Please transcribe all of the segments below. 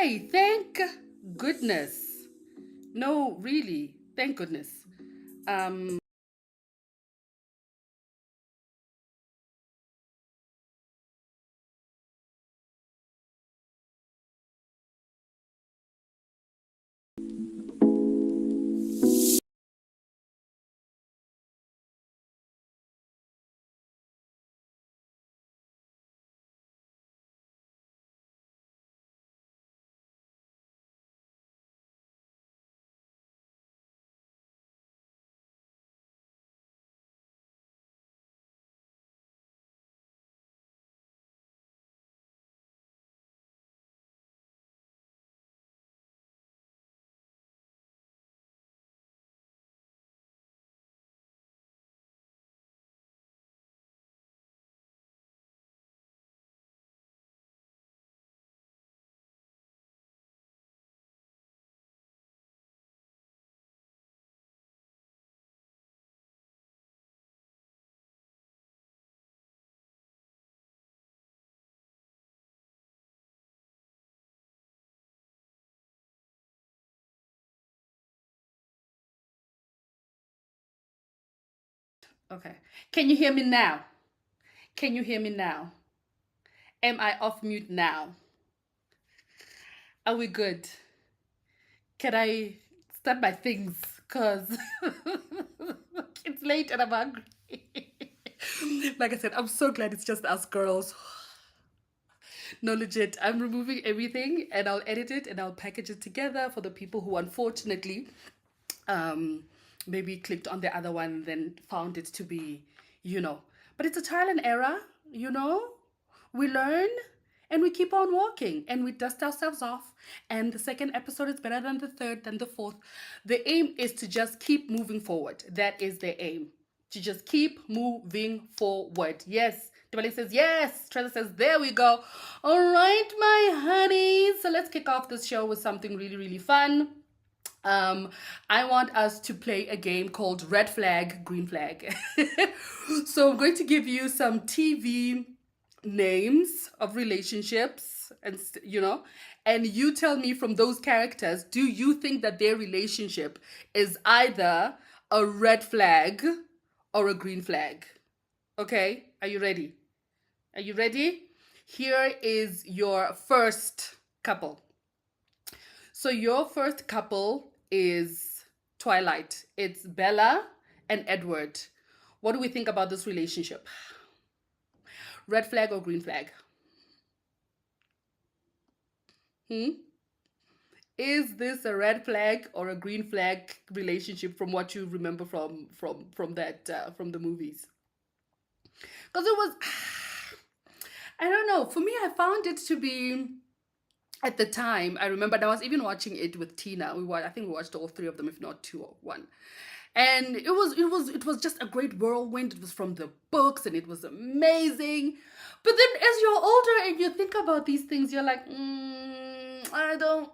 Okay, thank goodness. No, really, thank goodness. Um, okay, can you hear me now? Can you hear me now? Am I off mute now? Are we good? Can I start my things? Cause it's late and I'm hungry. Like I said, I'm so glad it's just us girls. No, legit. I'm removing everything and I'll edit it and I'll package it together for the people who unfortunately um maybe clicked on the other one then found it to be, you know. But it's a trial and error, you know. We learn and we keep on walking and we dust ourselves off. And the second episode is better than the third, than the fourth. The aim is to just keep moving forward. That is the aim. To just keep moving forward. Yes. Diwali says yes. Trevor says there we go. All right, my honeys. So let's kick off this show with something really, really fun. I want us to play a game called Red Flag, Green Flag. So I'm going to give you some TV names of relationships and and you tell me from those characters, do you think that their relationship is either a red flag or a green flag? Okay, are you ready? Are you ready? Here is your first couple. So your first couple is Twilight. It's Bella and Edward. What do we think about this relationship? Red flag or green flag? Is this a red flag or a green flag relationship from what you remember from that from the movies? Because it was, I don't know. For me, I found it to be at the time. I remember I was even watching it with Tina. I think we watched all three of them, if not two or one. And it was just a great whirlwind. It was from the books and it was amazing. But then as you're older and you think about these things, you're like, I don't.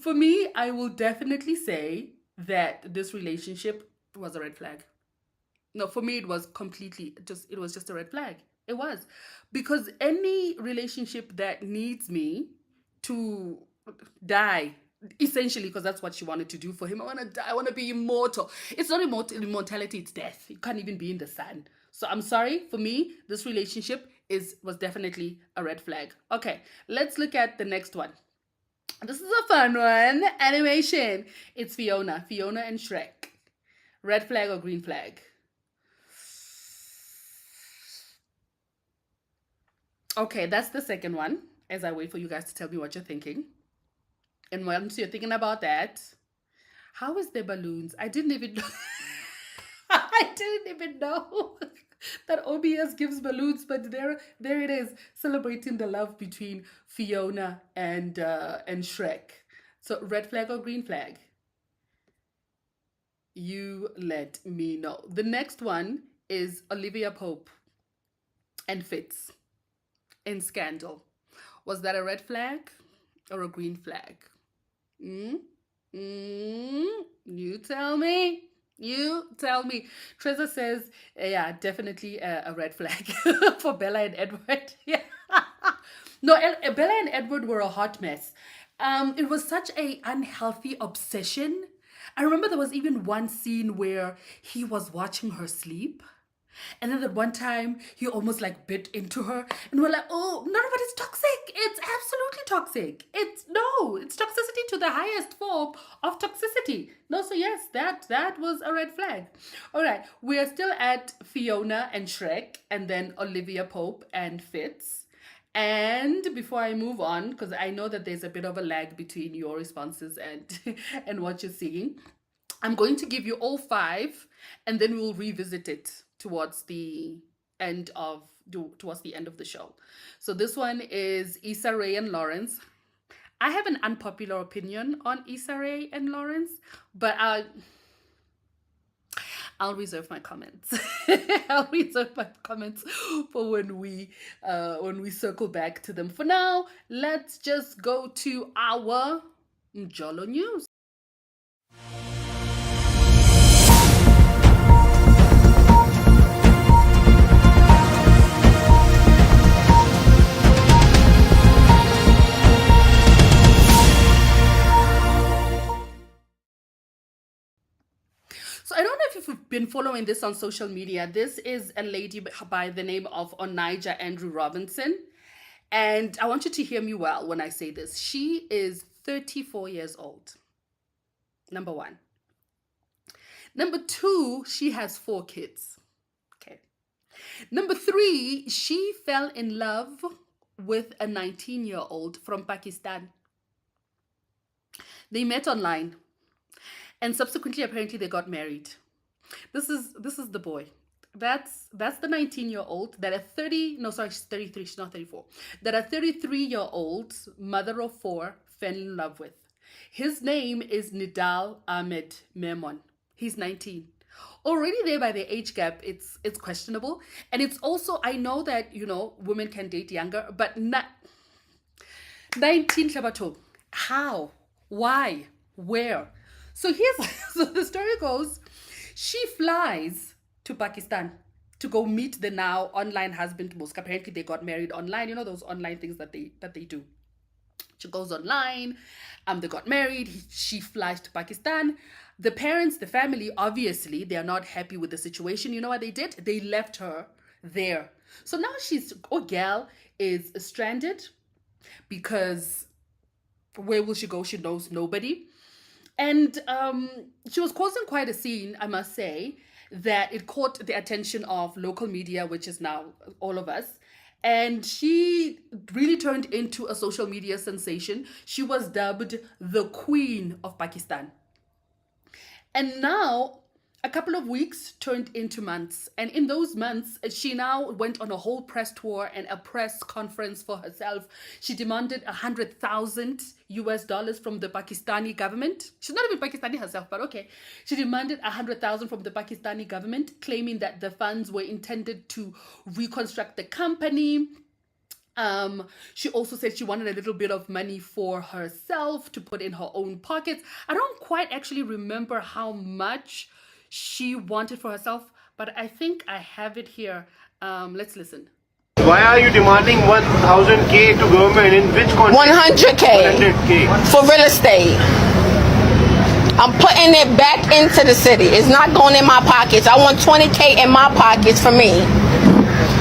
For me, I will definitely say that this relationship was a red flag. No, for me, it was just a red flag. It was. Because any relationship that needs me to die, essentially, because that's what she wanted to do for him. I want to die. I want to be immortal. It's not immortality, it's death. You can't even be in the sun. So I'm sorry. For me, this relationship was definitely a red flag. Okay, let's look at the next one. This is a fun one. Animation. It's Fiona. Fiona and Shrek. Red flag or green flag? Okay, that's the second one. As I wait for you guys to tell me what you're thinking. And once you're thinking about that, how is the balloons? I didn't even know. I didn't even know that OBS gives balloons, but there it is, celebrating the love between Fiona and Shrek. So red flag or green flag? You let me know. The next one is Olivia Pope and Fitz in Scandal. Was that a red flag or a green flag? Mm? You tell me. You tell me. Treza says, yeah, definitely a red flag for Bella and Edward. Yeah. No, Bella and Edward were a hot mess. It was such a unhealthy obsession. I remember there was even one scene where he was watching her sleep. And then at one time, he almost like bit into her, and we're like, "Oh, none of it is toxic. It's absolutely toxic. It's toxicity to the highest form of toxicity." No, so yes, that was a red flag. All right, we are still at Fiona and Shrek, and then Olivia Pope and Fitz. And before I move on, because I know that there's a bit of a lag between your responses and and what you're seeing, I'm going to give you all five, and then we'll revisit it towards the end of the show. So this one is Issa Rae and Lawrence. I have an unpopular opinion on Issa Rae and Lawrence, but I'll reserve my comments. I'll reserve my comments for when we circle back to them. For now, let's just go to our Njolo news. So I don't know if you've been following this on social media. This is a lady by the name of Onija Andrew Robinson. And I want you to hear me well when I say this. She is 34 years old. Number one. Number two, she has 4 kids. Okay. Number 3, she fell in love with a 19-year-old from Pakistan. They met online. And subsequently, apparently, they got married. This is the boy. That's the 19-year-old that a 30, no, sorry, she's 33, she's not 34. That a 33-year-old mother of 4 fell in love with. His name is Nidal Ahmed Memon. He's 19. Already there by the age gap, it's questionable. And it's also, I know that, women can date younger, but not 19 Shabato. How? Why? Where? So so the story goes, she flies to Pakistan to go meet the now online husband. Most apparently they got married online. Those online things that they do. She goes online. They got married. She flies to Pakistan. The parents, the family, obviously they are not happy with the situation. You know what they did? They left her there. So now girl is stranded because where will she go? She knows nobody. And she was causing quite a scene, I must say, that it caught the attention of local media, which is now all of us. And she really turned into a social media sensation. She was dubbed the Queen of Pakistan. And now, a couple of weeks turned into months. And in those months, she now went on a whole press tour and a press conference for herself. She demanded $100,000 from the Pakistani government. She's not even Pakistani herself, but okay. She demanded $100,000 from the Pakistani government, claiming that the funds were intended to reconstruct the company. She also said she wanted a little bit of money for herself to put in her own pockets. I don't quite actually remember how much she wanted for herself, but I think I have it here. Let's listen. Why are you demanding 1,000K to government? In which context? 100K for real estate. I'm putting it back into the city. It's not going in my pockets. I want 20K in my pockets for me.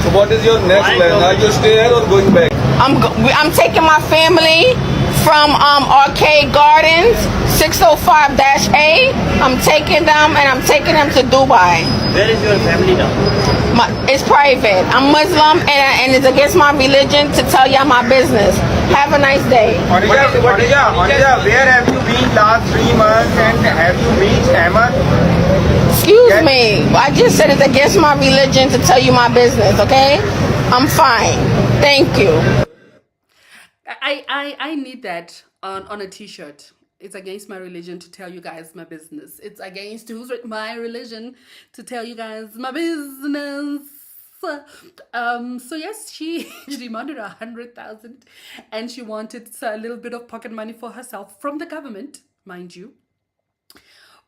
So what is your next plan? Are you staying here or going back? I'm taking my family from Arcade Gardens 605-A. I'm taking them to Dubai. Where is your family now? It's private. I'm Muslim and it's against my religion to tell y'all my business. Have a nice day. Onija, where have you been last 3 months and have you reached Ahmed? Excuse me. I just said it's against my religion to tell you my business, okay? I'm fine. Thank you. I need that on a t-shirt. It's against my religion to tell you guys my business. It's against my religion to tell you guys my business. So yes, she demanded 100,000 and she wanted a little bit of pocket money for herself from the government, mind you.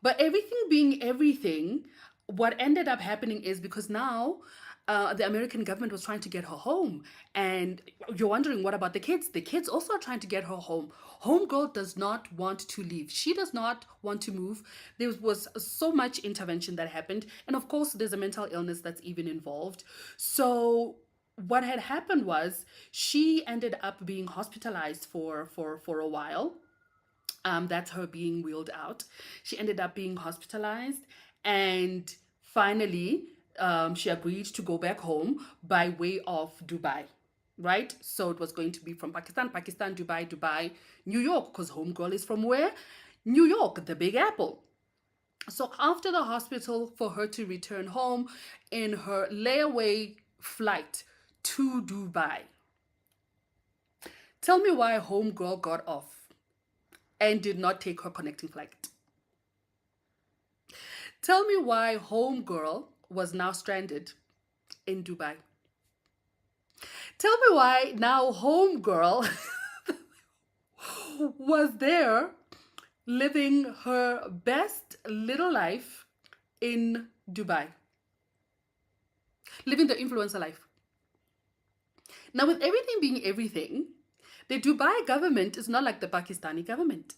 But everything being everything, what ended up happening is because now the American government was trying to get her home. And you're wondering, what about the kids? The kids also are trying to get her home. Homegirl does not want to leave. She does not want to move. There was so much intervention that happened. And of course, there's a mental illness that's even involved. So what had happened was she ended up being hospitalized for a while. That's her being wheeled out. She ended up being hospitalized, and finally, she agreed to go back home by way of Dubai, right? So it was going to be from Pakistan, Dubai, New York, because homegirl is from where? New York, the Big Apple. So after the hospital, for her to return home in her layaway flight to Dubai. Tell me why homegirl got off and did not take her connecting flight. Tell me why homegirl was now stranded in Dubai. Tell me why now homegirl was there living her best little life in Dubai. Living the influencer life. Now, with everything being everything, the Dubai government is not like the Pakistani government.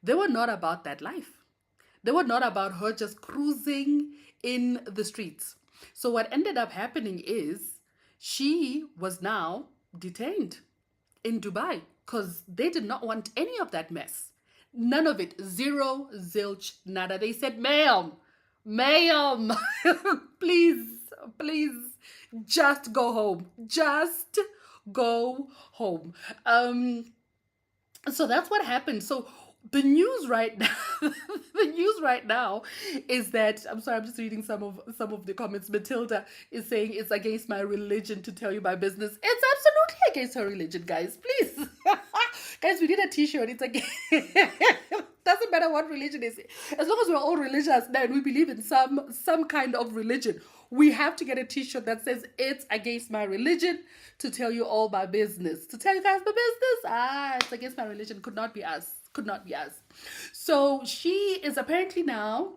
They were not about that life. They were not about her just cruising in the streets. So what ended up happening is she was now detained in Dubai because they did not want any of that mess. None of it. Zero, zilch, nada. They said, ma'am, please, just go home. Just go home. So that's what happened. So the news right now, is that, I'm sorry, I'm just reading some of the comments. Matilda is saying it's against my religion to tell you my business. It's absolutely against her religion, guys. Please. Guys, we need a t-shirt. It's against doesn't matter what religion is. As long as we're all religious and we believe in some kind of religion, we have to get a t-shirt that says it's against my religion to tell you all my business. To tell you guys my business, it's against my religion. Could not be us. So she is apparently now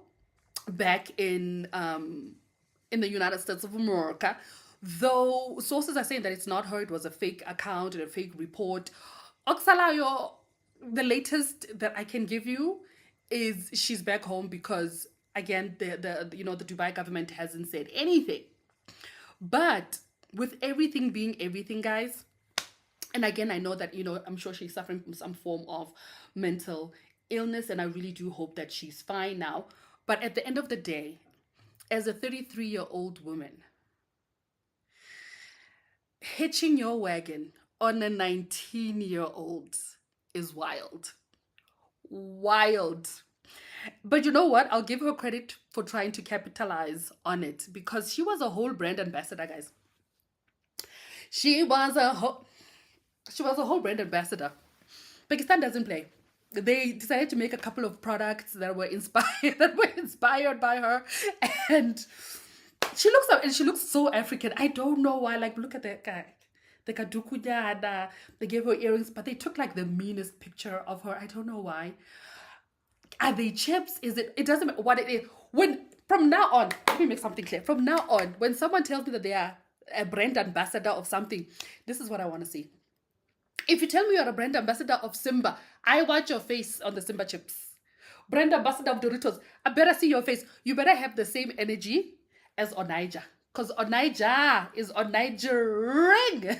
back in the United States of America, though sources are saying that it's not her. It was a fake account and a fake report. Oxalayo, the latest that I can give you is she's back home because, again, the Dubai government hasn't said anything. But with everything being everything, guys, and again, I know that, I'm sure she's suffering from some form of mental illness, and I really do hope that she's fine now. But at the end of the day, as a 33-year-old woman, hitching your wagon on a 19-year-old is wild. Wild. But you know what? I'll give her credit for trying to capitalize on it, because she was a whole brand ambassador, guys. She was a whole brand ambassador. Pakistan doesn't play. They decided to make a couple of products that were inspired by her, and she looks so African. I don't know why. Like, look at that guy. The kadukunyada. They gave her earrings, but they took like the meanest picture of her. I don't know why. Are they chips? It doesn't matter what it is. From now on, let me make something clear. From now on, when someone tells me that they are a brand ambassador of something, this is what I want to see. If you tell me you're a brand ambassador of Simba, I want your face on the Simba chips. Brand ambassador of Doritos, I better see your face. You better have the same energy as Onaija, because Onaija is Onaijaring.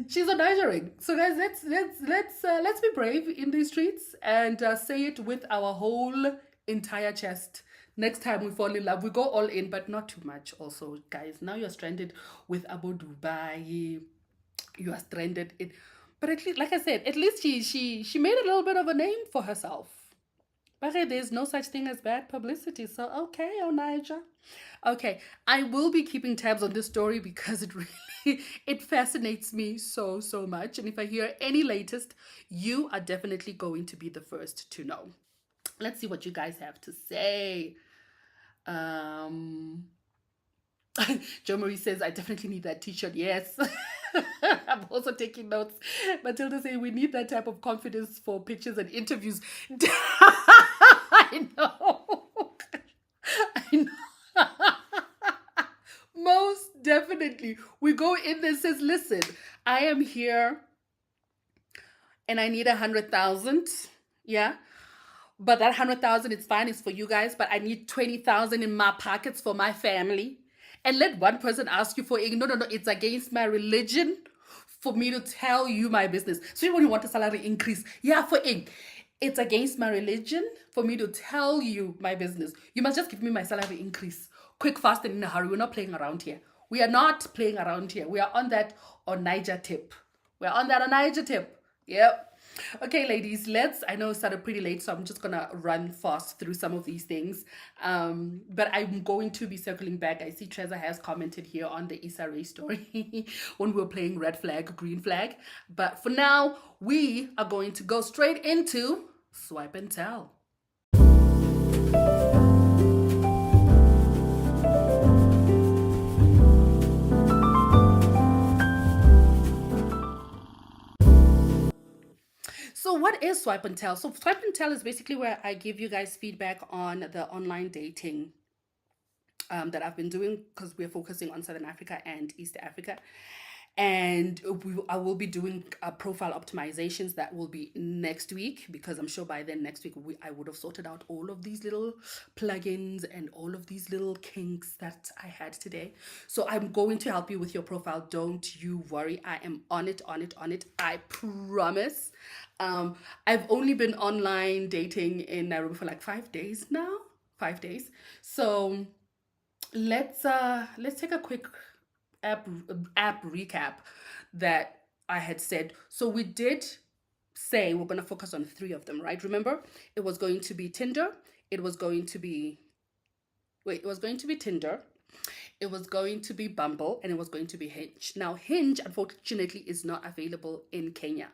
She's Onaijaring. So guys, let's be brave in these streets and say it with our whole entire chest. Next time we fall in love, we go all in, but not too much. Also, guys, now you're stranded with Abu Dubai. You are stranded in, but at least, like I said, at least she made a little bit of a name for herself. But hey, there's no such thing as bad publicity. So okay, Onaija. Okay, I will be keeping tabs on this story because it fascinates me so much. And if I hear any latest, you are definitely going to be the first to know. Let's see what you guys have to say. Jo Marie says, I definitely need that t-shirt. Yes. I'm also taking notes. Matilda saying we need that type of confidence for pictures and interviews. I know. definitely. We go in there and says, listen, I am here and I need 100,000. Yeah. But that 100,000 is fine, it's for you guys, but I need 20,000 in my pockets for my family. And let one person ask you for it. No, it's against my religion for me to tell you my business. So when you want a salary increase, yeah, for it. It's against my religion for me to tell you my business. You must just give me my salary increase. Quick, fast, and in a hurry. We're not playing around here. We are not playing around here. We are on that on Niger tip. We're on that on Niger tip. Yep. Okay, ladies, I know it started pretty late, so I'm just going to run fast through some of these things. But I'm going to be circling back. I see Trezor has commented here on the Issa Rae story when we were playing red flag, green flag. But for now, we are going to go straight into Swipe and Tell. So what is Swipe and Tell? So Swipe and Tell is basically where I give you guys feedback on the online dating that I've been doing, because we're focusing on Southern Africa and East Africa. And I will be doing profile optimizations. That will be next week, because I'm sure by then next week I would have sorted out all of these little plugins and all of these little kinks that I had today. So I'm going to help you with your profile. Don't you worry. I am on it. I promise. I've only been online dating in Nairobi for like 5 days now. 5 days. So let's take a quick app recap that I had said. So we did say we're going to focus on 3 of them, right? Remember, it was going to be Tinder, it was going to be Tinder, it was going to be Bumble, and it was going to be Hinge. Now, Hinge, unfortunately, is not available in Kenya.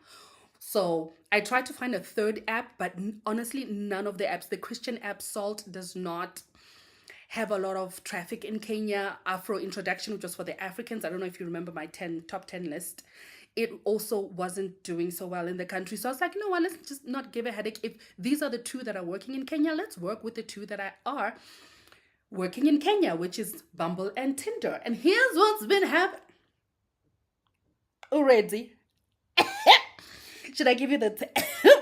So I tried to find a 3rd app, but honestly, none of the apps, the Christian app Salt does not have a lot of traffic in Kenya. Afro Introduction, which was for the Africans, I don't know if you remember my top 10 list. It also wasn't doing so well in the country. So I was like, you know what, let's just not give a headache. If these are the 2 that are working in Kenya, let's work with the 2 that are working in Kenya, which is Bumble and Tinder. And here's what's been happening already. Should I give you the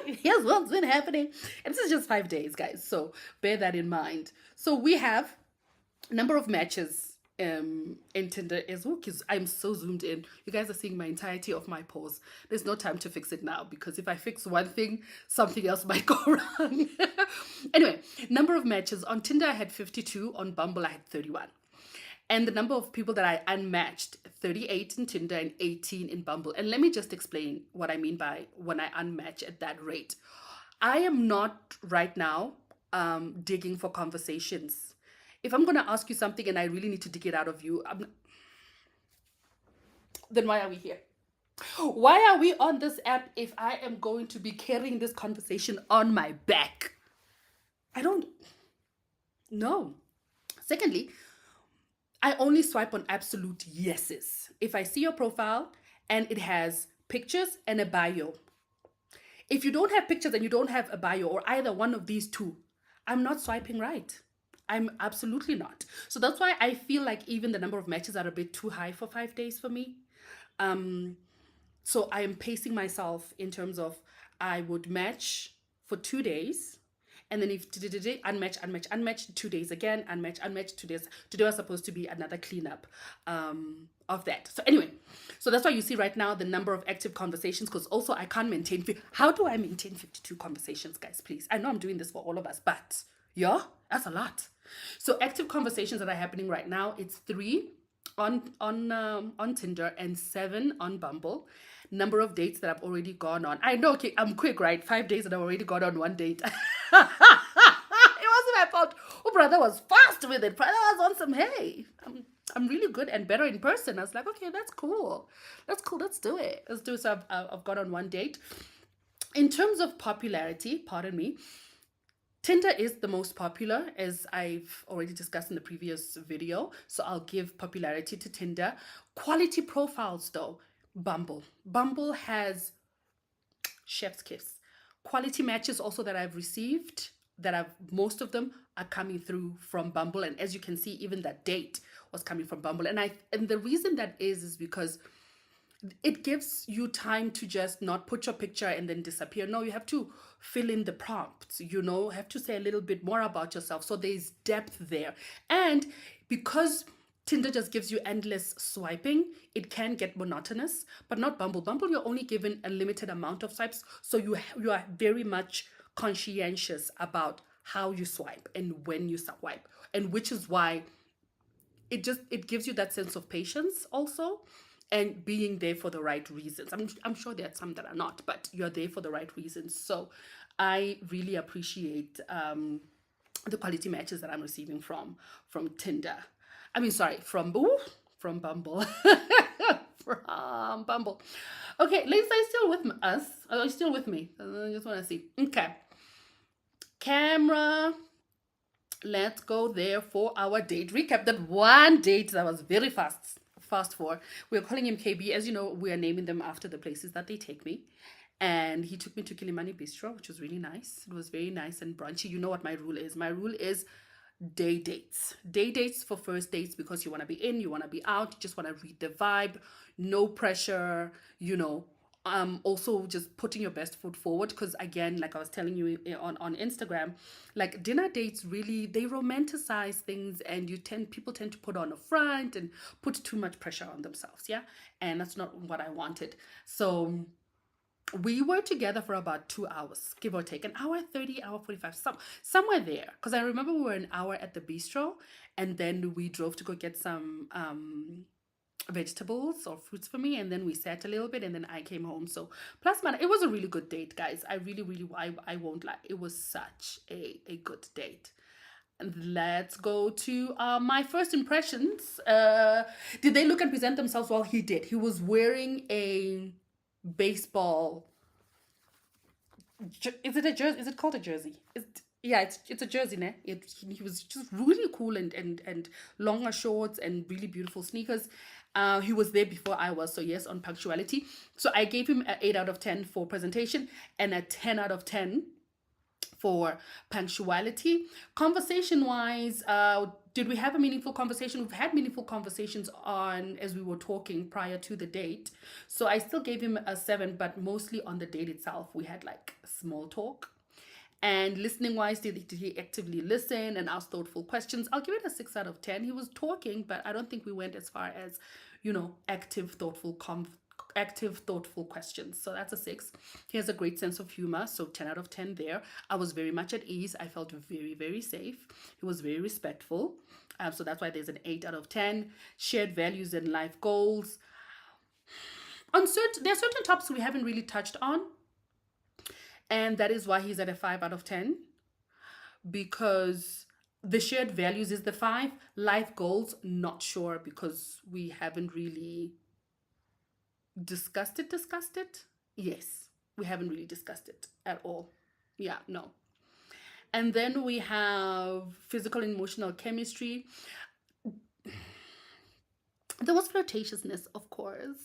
here's what's been happening? And this is just 5 days, guys, so bear that in mind. So we have number of matches in Tinder is because I'm so zoomed in. You guys are seeing my entirety of my pose. There's no time to fix it now, because if I fix one thing, something else might go wrong. Anyway, number of matches on Tinder, I had 52. On Bumble, I had 31. And the number of people that I unmatched, 38 in Tinder and 18 in Bumble. And let me just explain what I mean by when I unmatch at that rate. I am not right now digging for conversations. If I'm going to ask you something and I really need to dig it out of you, then why are we here? Why are we on this app if I am going to be carrying this conversation on my back? I don't know. Secondly, I only swipe on absolute yeses. If I see your profile and it has pictures and a bio. If you don't have pictures and you don't have a bio, or either one of these 2, I'm not swiping right. I'm absolutely not. So that's why I feel like even the number of matches are a bit too high for 5 days for me. So I am pacing myself in terms of I would match for 2 days. And then if unmatch, 2 days again, unmatch, 2 days. Today was supposed to be another cleanup of that. So anyway, so that's why you see right now the number of active conversations, because also I can't maintain. How do I maintain 52 conversations, guys, please? I know I'm doing this for all of us, but yeah, that's a lot. So active conversations that are happening right now, it's 3 on Tinder and 7 on Bumble. Number of dates that I've already gone on. I know, okay, I'm quick, right? 5 days and I've already gone on 1 date. It wasn't my fault. Oh, brother was fast with it. Brother was on some, hey, I'm really good and better in person. I was like, okay, that's cool. Let's do it. So I've gone on 1 date. In terms of popularity, pardon me, Tinder is the most popular, as I've already discussed in the previous video. So I'll give popularity to Tinder. Quality profiles, though, Bumble. Bumble has chef's kiss. Quality matches also that I've received most of them are coming through from Bumble. And as you can see, even that date was coming from Bumble. And the reason that is because it gives you time to just not put your picture and then disappear. No, you have to fill in the prompts, have to say a little bit more about yourself. So there's depth there. And because Tinder just gives you endless swiping, it can get monotonous, but not Bumble. Bumble, you're only given a limited amount of swipes. So you are very much conscientious about how you swipe and when you swipe. And which is why it gives you that sense of patience also, and being there for the right reasons. I'm sure there are some that are not, but you're there for the right reasons. So I really appreciate the quality matches that I'm receiving from Tinder. I mean, sorry, from Bumble. From Bumble. Okay, ladies, are you still with us? Are you still with me? I just want to see. Okay. Camera. Let's go there for our date recap. That one date that was very fast for. We're calling him KB. As you know, we are naming them after the places that they take me. And he took me to Kilimani Bistro, which was really nice. It was very nice and brunchy. You know what my rule is. My rule is day dates. Day dates for first dates, because you want to be in, you want to be out, you just want to read the vibe. No pressure, also just putting your best foot forward, because again, like I was telling you on Instagram, like dinner dates really, they romanticize things, and people tend to put on a front and put too much pressure on themselves, yeah, and that's not what I wanted. So we were together for about 2 hours, give or take, an hour 30, hour 45, somewhere there, because I remember we were an hour at the bistro, and then we drove to go get some vegetables or fruits for me, and then we sat a little bit, and then I came home. So plus minus, it was a really good date, guys. I won't lie, it was such a good date. And let's go to my first impressions. Did they look and present themselves? Well, he did. He was wearing a baseball, is it a jersey? Is it called a jersey? It's a jersey, ne? He was just really cool, and longer shorts and really beautiful sneakers. He was there before I was, so yes, on punctuality. So I gave him an 8 out of 10 for presentation and a 10 out of 10 for punctuality. Conversation wise, did we have a meaningful conversation? We've had meaningful conversations as we were talking prior to the date. So I still gave him a 7, but mostly on the date itself, we had like small talk. And listening wise, did he actively listen and ask thoughtful questions? I'll give it a 6 out of 10. He was talking, but I don't think we went as far as, active, thoughtful questions. So that's a 6. He has a great sense of humor. So 10 out of 10 there. I was very much at ease. I felt very, very safe. He was very respectful. So that's why there's an 8 out of 10. Shared values and life goals. There are certain topics we haven't really touched on. And that is why he's at a 5 out of 10. Because the shared values is the 5. Life goals, not sure, because we haven't really discussed it. Yes, we haven't really discussed it at all. Yeah, no. And then we have physical and emotional chemistry. There was flirtatiousness, of course.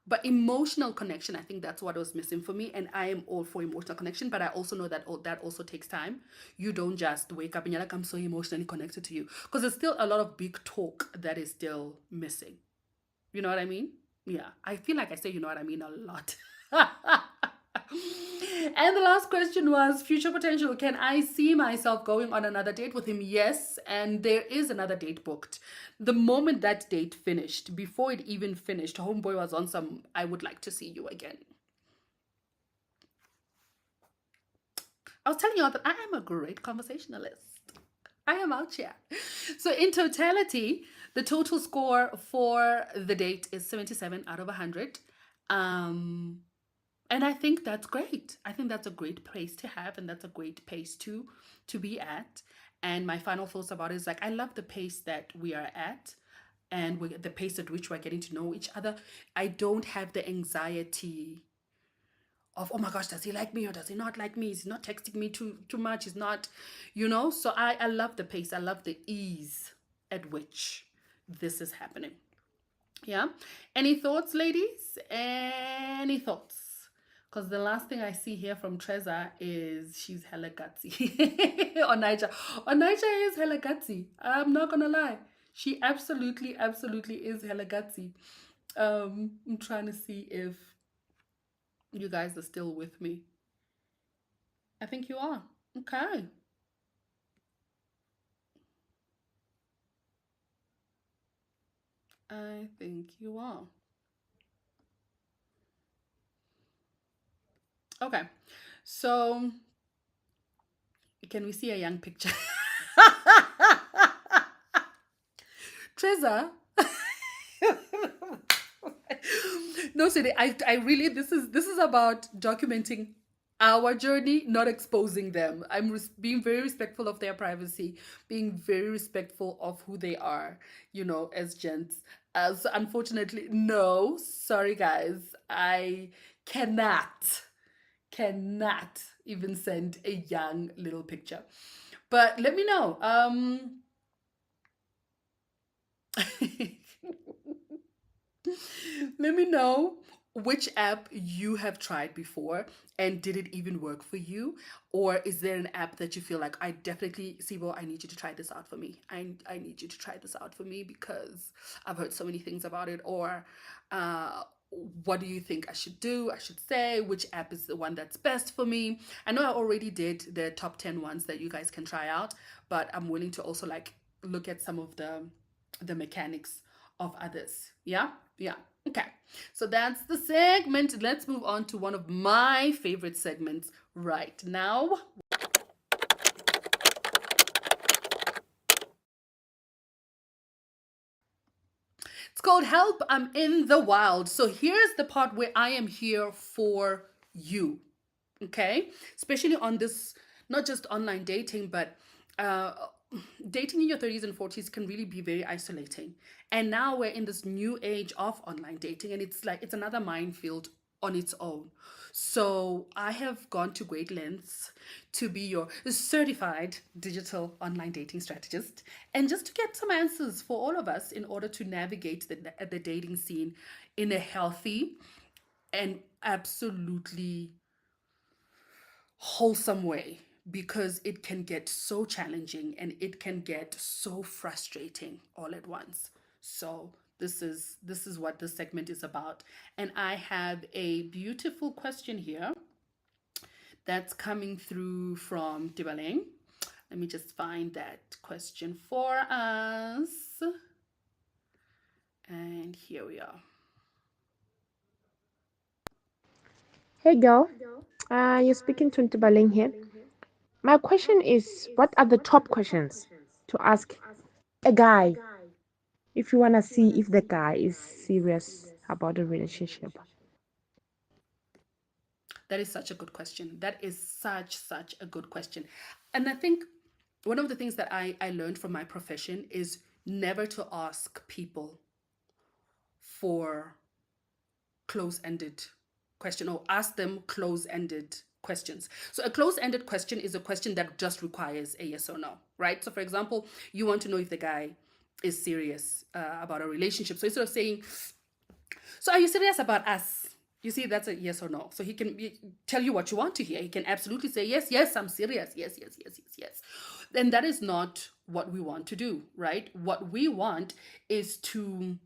But emotional connection, I think that's what was missing for me. And I am all for emotional connection, but I also know that that also takes time. You don't just wake up and you're like, I'm so emotionally connected to you. Because there's still a lot of big talk that is still missing. You know what I mean? Yeah, I feel like I say you know what I mean a lot. And the last question was future potential. Can I see myself going on another date with him? Yes, and there is another date booked. The moment that date finished, before it even finished, homeboy was on some, I would like to see you again. I was telling you all that I am a great conversationalist. I am out here. So in totality, the total score for the date is 77 out of 100. And I think that's great. I think that's a great place to have, and that's a great pace to be at. And my final thoughts about it is like, I love the pace that we are at, and the pace at which we're getting to know each other. I don't have the anxiety of, oh my gosh, does he like me or does he not like me? He's not texting me too much. He's not, So I love the pace. I love the ease at which this is happening. Yeah. Any thoughts, ladies? Any thoughts? Because the last thing I see here from Treza is she's hella gutsy. Onaija. Onaija is hella gutsy. I'm not gonna lie. She absolutely, absolutely is hella gutsy. I'm trying to see if you guys are still with me. I think you are. Okay. I think you are. Okay. So, can we see a young picture? Treza. No, Sidi, I really, this is about documenting our journey, not exposing them. I'm being very respectful of their privacy, being very respectful of who they are, as gents. So unfortunately, no, sorry guys, I cannot even send a young little picture. But let me know. Let me know which app you have tried before and did it even work for you? Or is there an app that you feel like, I definitely, Sibo, I need you to try this out for me. I need you to try this out for me because I've heard so many things about it. Or what do you think I should do? I should say, which app is the one that's best for me? I know I already did the top 10 ones that you guys can try out, but I'm willing to also look at some of the mechanics of others. Yeah. Okay, so that's the segment. Let's move on to one of my favorite segments right now. It's called Help, I'm in the Wild. So here's the part where I am here for you. Okay, especially on this, not just online dating, but dating in your 30s and 40s can really be very isolating. And now we're in this new age of online dating, and it's another minefield on its own. So I have gone to great lengths to be your certified digital online dating strategist, and just to get some answers for all of us in order to navigate the dating scene in a healthy and absolutely wholesome way, because it can get so challenging and it can get so frustrating all at once. So this is what this segment is about. And I have a beautiful question here that's coming through from Dibaleng. Let me just find that question for us. And here we are. Hey girl, you're speaking to Ntibaling here. My question is, what are the top questions to ask a guy if you want to see if the guy is serious about a relationship? That is such a good question. That is such a good question. And I think one of the things that I learned from my profession is never to ask people for close-ended question, or ask them close-ended questions. So a close-ended question is a question that just requires a yes or no, right? So for example, you want to know if the guy is serious about a relationship. So instead of saying, so are you serious about us? You see, that's a yes or no. So he can tell you what you want to hear. He can absolutely say, yes, I'm serious. Yes. Then that is not what we want to do, right? What we want is to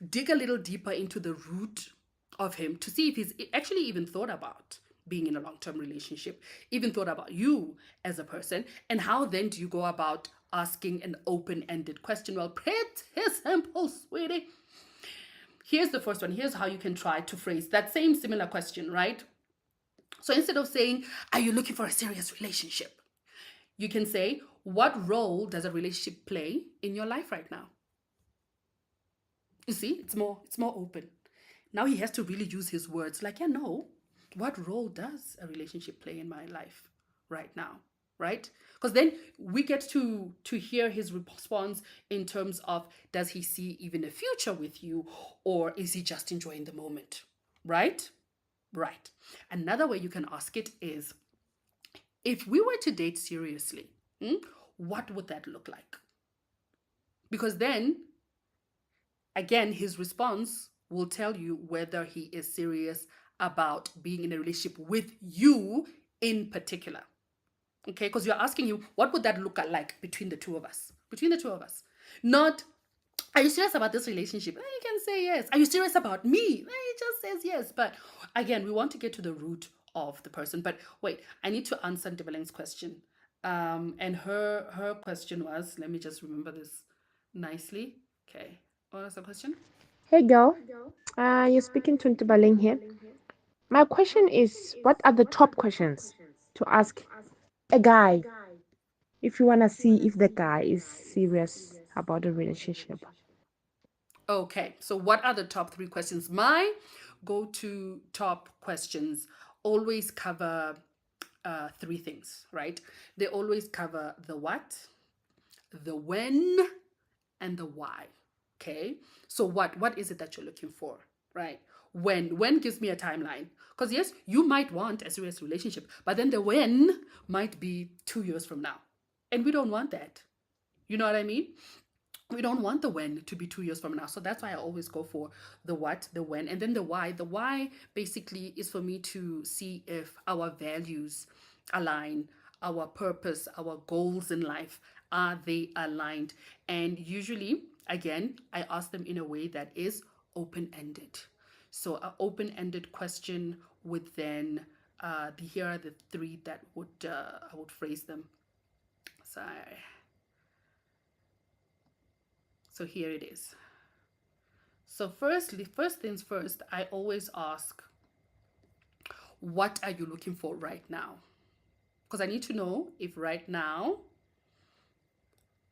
dig a little deeper into the root of him to see if he's actually even thought about being in a long-term relationship, even thought about you as a person, and how then do you go about asking an open-ended question? Well, pretty simple, sweetie. Here's the first one. Here's how you can try to phrase that same similar question, right? So instead of saying, are you looking for a serious relationship? You can say, what role does a relationship play in your life right now? You see, it's more open. Now he has to really use his words like, what role does a relationship play in my life right now? Right? Because then we get to hear his response in terms of, does he see even a future with you, or is he just enjoying the moment? Right? Another way you can ask it is, if we were to date seriously, what would that look like? Because then, again, his response will tell you whether he is serious about being in a relationship with you in particular. Okay, because you're asking you, what would that look like between the two of us? Between the two of us. Not, are you serious about this relationship? You can say yes. Are you serious about me? He just says yes. But again, we want to get to the root of the person. But wait, I need to answer Ndebeleng's question. And her question was, let me just remember this nicely. Okay, what was the question? Hey girl, you're speaking to Ntubaleng here. My question is, what are the top questions to ask a guy if you want to see if the guy is serious about a relationship? Okay, so what are the top 3 questions? My go-to top questions always cover 3 things, right? They always cover the what, the when, and the why. Okay, so what is it that you're looking for, right? When gives me a timeline, because yes, you might want a serious relationship, but then the when might be 2 years from now, and we don't want that. You know what I mean? We don't want the when to be 2 years from now. So that's why I always go for the what, the when, and then the why. The why basically is for me to see if our values align, our purpose, our goals in life, are they aligned? And usually, again, I ask them in a way that is open-ended. So an open-ended question would then, here are the 3 that I would phrase them. Sorry. So here it is. So first things first, I always ask, what are you looking for right now? Because I need to know if right now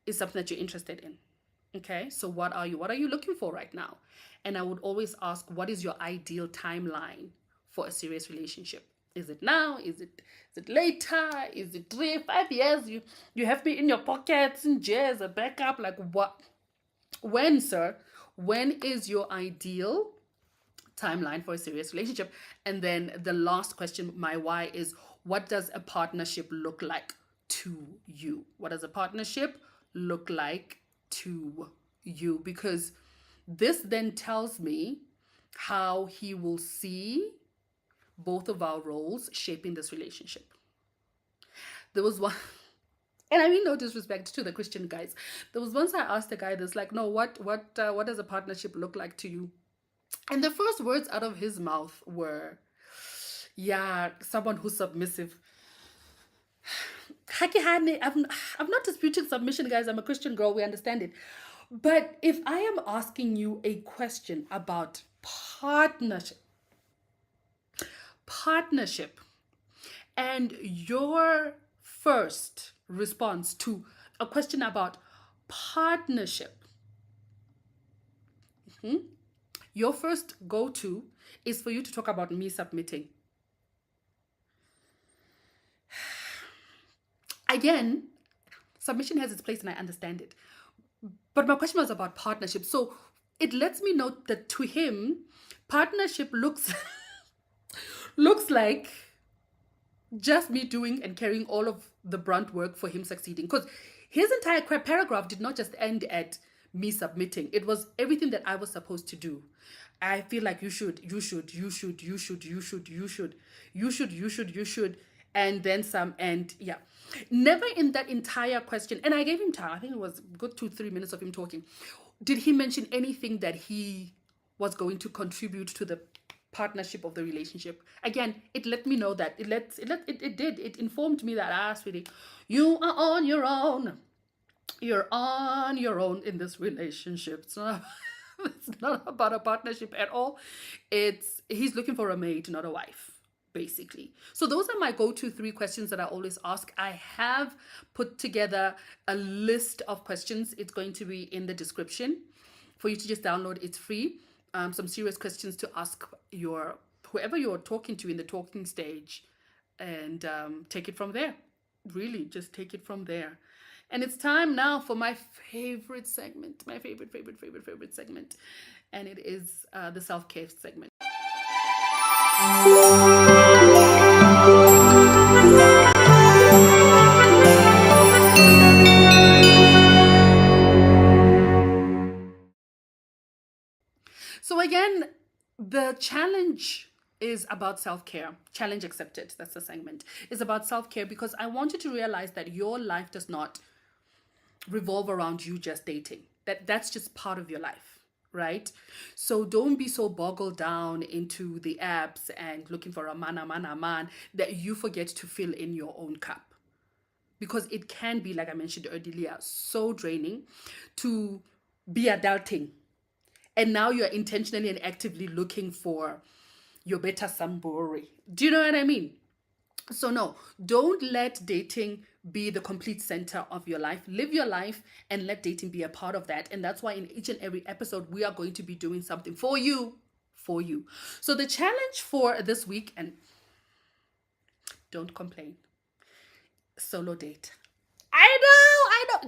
is something that you're interested in. Okay, so what are you looking for right now? And I would always ask, what is your ideal timeline for a serious relationship? Is it now? Is it later? Is it 3, 5 years? You have me in your pockets and as a backup? Like what? When, sir? When is your ideal timeline for a serious relationship? And then the last question, my why, is what does a partnership look like to you? What does a partnership look like to you? Because this then tells me how he will see both of our roles shaping this relationship. There was one, and I mean no disrespect to the Christian guys. There was once I asked a guy this, like, no, what does a partnership look like to you? And the first words out of his mouth were, yeah, someone who's submissive. I'm not disputing submission, guys. I'm a Christian girl. We understand it. But if I am asking you a question about partnership, and your first response to a question about partnership, your first go-to is for you to talk about me submitting. Again, submission has its place and I understand it. But my question was about partnership. So it lets me know that to him, partnership looks like just me doing and carrying all of the brunt work for him succeeding. Because his entire paragraph did not just end at me submitting. It was everything that I was supposed to do. I feel like you should, and then some, and yeah. Never in that entire question, and I gave him time, I think it was a good 2-3 minutes of him talking, did he mention anything that he was going to contribute to the partnership of the relationship. Again, it let me know that it informed me that, sweetie, you are on your own. You're on your own in this relationship. It's not about a partnership at all. He's looking for a mate, not a wife, basically. So those are my go-to 3 questions that I always ask. I have put together a list of questions. It's going to be in the description for you to just download. It's free. Some serious questions to ask whoever you're talking to in the talking stage, and take it from there. Really, just take it from there. And it's time now for my favorite segment, my favorite segment, and it is the self-care segment. So again, the challenge is about self-care. Challenge accepted. That's the segment. Is about self-care because I want you to realize that your life does not revolve around you just dating. That's just part of your life, right? So don't be so boggled down into the apps and looking for a man that you forget to fill in your own cup. Because it can be, like I mentioned earlier, so draining to be adulting. And now you're intentionally and actively looking for your better somebody. Do you know what I mean? So no, don't let dating be the complete center of your life. Live your life and let dating be a part of that. And that's why in each and every episode, we are going to be doing something for you. So the challenge for this week, and don't complain, solo date. I know.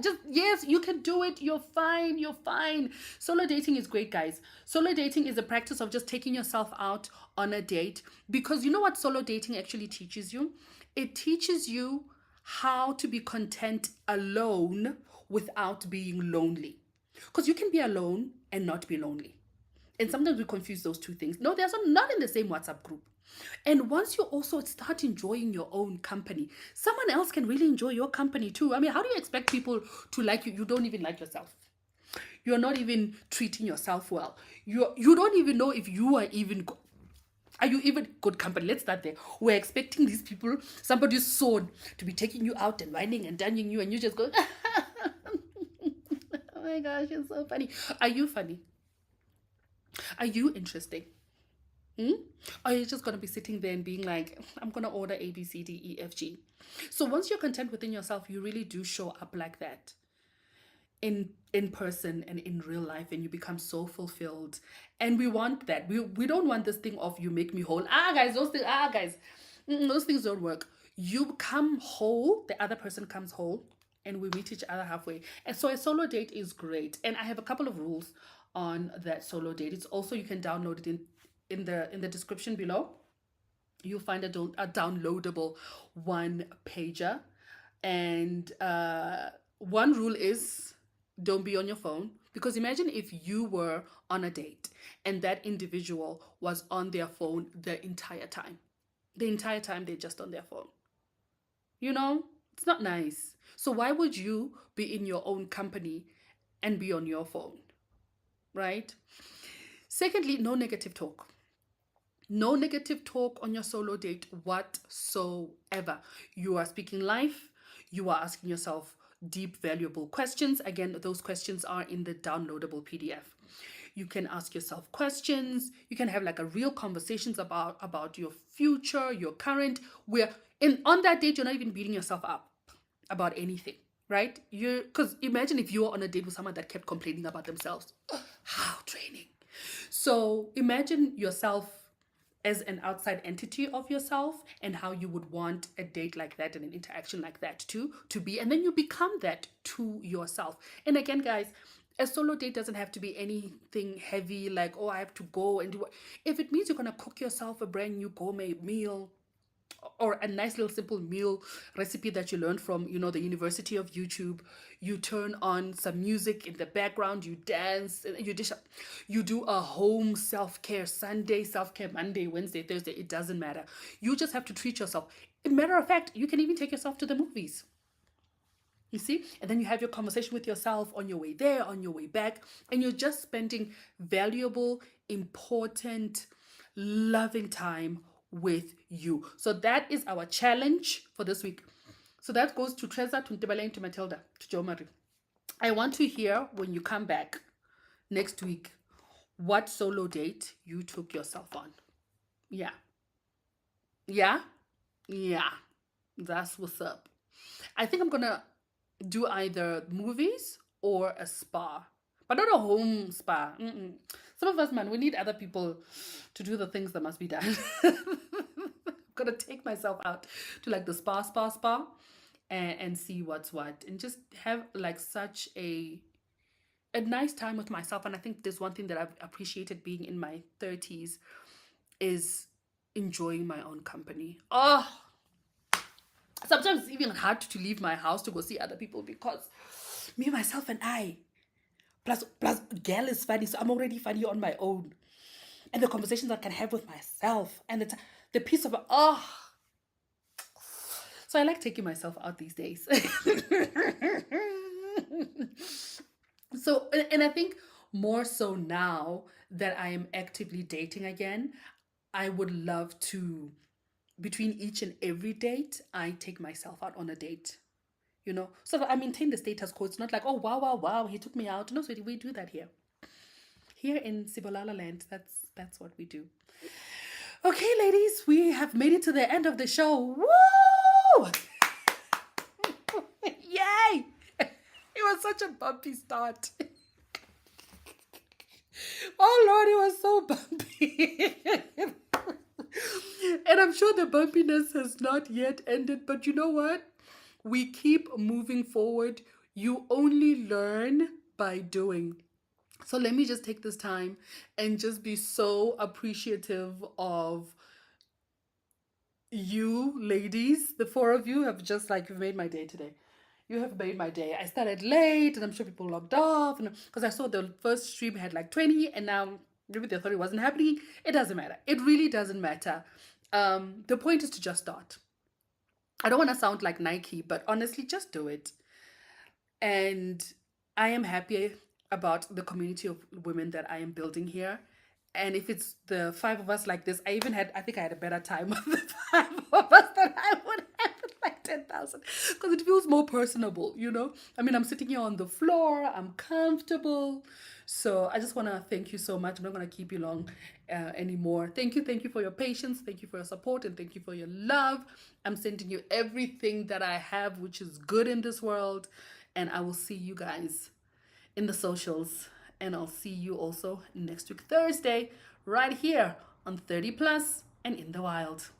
Just, yes, you can do it. You're fine. Solo dating is great, guys. Solo dating is the practice of just taking yourself out on a date, because you know what solo dating actually teaches you? It teaches you how to be content alone without being lonely. Because you can be alone and not be lonely. And sometimes we confuse those two things. No, they're not in the same WhatsApp group. And once you also start enjoying your own company, someone else can really enjoy your company too. I mean, how do you expect people to like you? You don't even like yourself. You're not even treating yourself well. You don't even know if you are even... Are you even good company? Let's start there. We're expecting these people, somebody's son, to be taking you out and whining and dungeoning you, and you just go, oh my gosh, you're so funny. Are you funny? Are you interesting? Or are you just going to be sitting there and being like, I'm going to order A, B, C, D, E, F, G. So once you're content within yourself, you really do show up like that in person and in real life, and you become so fulfilled. And we want that. We don't want this thing of you make me whole. Those things don't work. You come whole, the other person comes whole, and we meet each other halfway. And so a solo date is great. And I have a couple of rules on that solo date. It's also, you can download it in the description below. You'll find a downloadable one pager. And one rule is, don't be on your phone. Because imagine if you were on a date and that individual was on their phone the entire time. The entire time they're just on their phone. You know, it's not nice. So why would you be in your own company and be on your phone? Right? Secondly, no negative talk. No negative talk on your solo date whatsoever. You are speaking life. You are asking yourself deep, valuable questions. Again, those questions are in the downloadable PDF. You can ask yourself questions. You can have like a real conversations about your future, your current. On that date, you're not even beating yourself up about anything, right? Because imagine if you were on a date with someone that kept complaining about themselves. How draining. So imagine yourself as an outside entity of yourself and how you would want a date like that and an interaction like that to be. And then you become that to yourself. And again, guys, a solo date doesn't have to be anything heavy like, oh, I have to go and do it. If it means you're going to cook yourself a brand new gourmet meal or a nice little simple meal recipe that you learned from, the University of YouTube, you turn on some music in the background, you dance, you do a home self-care Sunday, self-care Monday, Wednesday, Thursday, it doesn't matter. You just have to treat yourself. As a matter of fact, you can even take yourself to the movies. You see? And then you have your conversation with yourself on your way there, on your way back, and you're just spending valuable, important, loving time with you. So that is our challenge for this week. So that goes to Treza, to Ntebeleng, to Matilda, to Jo Marie. I want to hear when you come back next week what solo date you took yourself on. Yeah. That's what's up. I think I'm gonna do either movies or a spa, but not a home spa. Some of us, man, we need other people to do the things that must be done. I'm gonna take myself out to like the spa and see what's what, and just have like such a nice time with myself. And I think there's one thing that I've appreciated being in my 30s is enjoying my own company. Sometimes it's even hard to leave my house to go see other people because me, myself, and I, plus girl is funny, so I'm already funny on my own. and the conversations I can have with myself, and the piece of so I like taking myself out these days. So, and I think more so now that I am actively dating again, I would love to, between each and every date, I take myself out on a date. So that I maintain the status quo. It's not like, oh wow, wow, wow, he took me out. No, sweetie, we do that here. Here in Sibolala land, that's what we do. Okay, ladies, we have made it to the end of the show. Woo! Yay! It was such a bumpy start. Oh Lord, it was so bumpy. And I'm sure the bumpiness has not yet ended, but you know what? We keep moving forward. You only learn by doing. So let me just take this time and just be so appreciative of you, ladies. The four of you have just like, you've made my day today. You have made my day. I started late and I'm sure people logged off, and because I saw the first stream had like 20 and now maybe they thought it wasn't happening. It doesn't matter. It really doesn't matter. The point is to just start. I don't want to sound like Nike, but honestly, just do it. And I am happy about the community of women that I am building here. And if it's the five of us like this, I think I had a better time with the five of us than I would have with like 10,000. Because it feels more personable, I mean, I'm sitting here on the floor, I'm comfortable. So I just want to thank you so much. I'm not going to keep you long anymore. Thank you for your patience. Thank you for your support, and thank you for your love. I'm sending you everything that I have, which is good in this world. And I will see you guys in the socials. And I'll see you also next week, Thursday, right here on 30 Plus and in the Wild.